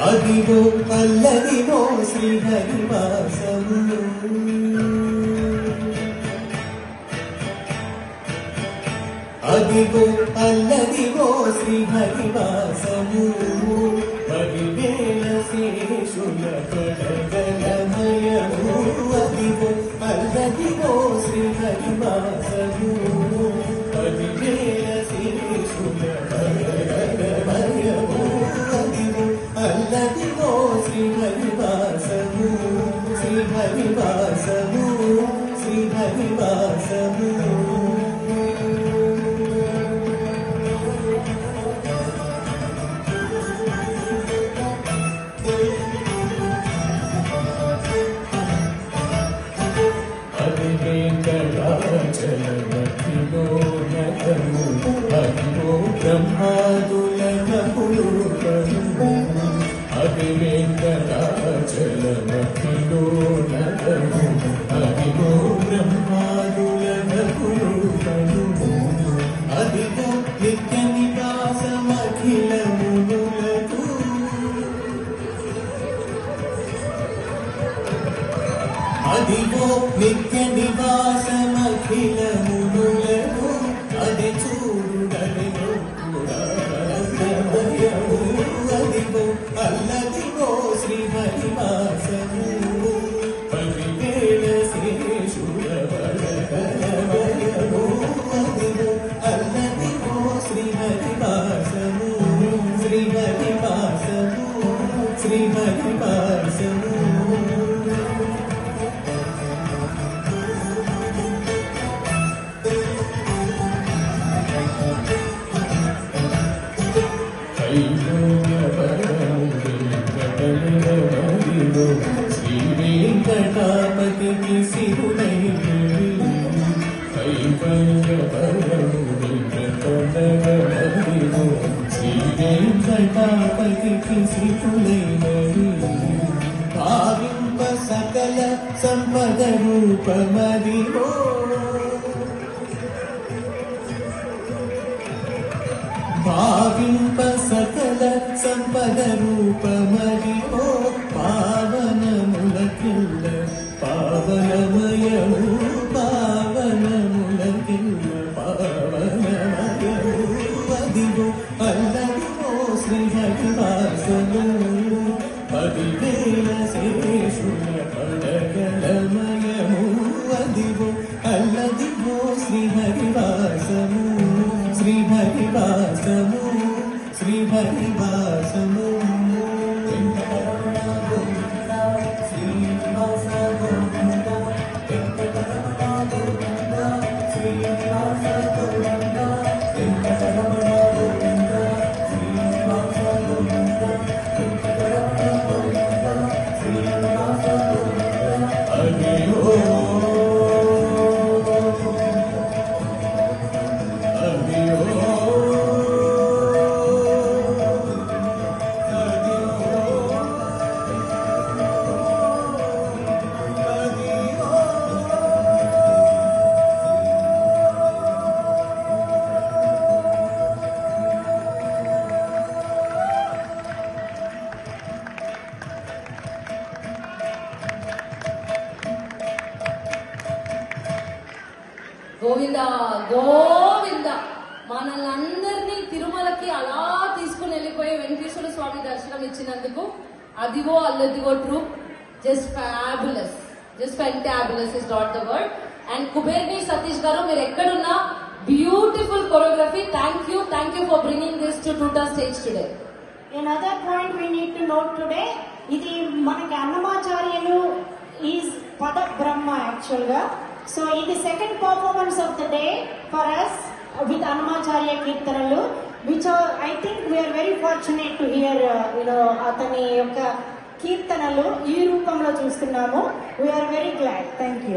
అదిగో అల్లదిగో శ్రీహరివాసము అదిగో అల్లదిగో శ్రీహరివాసము పదివేల శేషుల పడగలమయము అదిగో అల్లదిగో శ్రీహరివాసము పదివేల శేషుల పడగలమయము అదిగో అల్లదిగో శ్రీహరివాసము శ్రీహరివాసము శ్రీహరివాసము అదిగో బ్రహ్మాదులకములు అది వెంకటాచలమఖిలో నగము అదిగో బ్రహ్మాదులకములు అదిగో నిత్య నివాసమఖిలములకు అదిగో నిత్య నివాసమఖిలములకు అది చూడగను అదిగో అల్లదిగో శ్రీహరివాసము పదివేల శేషుల వరదలమయము అదిగో అల్లదిగో శ్రీహరివాసము శ్రీహరివాసము శ్రీహరివాసము శ్రీ వెంకటాపతికి సిరునై శ్రీ వెంకటాపతికి సిరునై భావింప సకల సంపద రూపమదిగో భావింప సకల సంపద రూపమదిగో పావనములకిల్ల పావనమయము పావనములకిల్ల పావనమయము అదిగో అల్లదిగో శ్రీహరివాసము పదివేల శేషుల పడగలమయము అదిగో అల్లదిగో శ్రీహరివాసము శ్రీహరివాసము శ్రీహరివాసము గోవింద గోవింద మనల్ని తిరుమలకి అలా తీసుకుని వెళ్ళిపోయి వెంకటేశ్వర స్వామి దర్శనం ఇచ్చినందుకు అదిగో అల్లదిగో troupe just fabulous, just fantabulous is not the word. And కుబేర్ని సతీష్ గారు మీరు ఎక్కడున్నా beautiful choreography. Thank you for bringing this to Tuta stage today. Another point we need to note today, ఇది మనకి అన్నమాచార్యులు ఈజ్ పద బ్రహ్మ యాక్చువల్ గా. సో ఇది second performance of the day for us with Annamacharya కీర్తనలు, which I think we are very fortunate to hear అతని యొక్క కీర్తనలు ఈ రూపంలో చూస్తున్నాము. We are very glad. Thank you.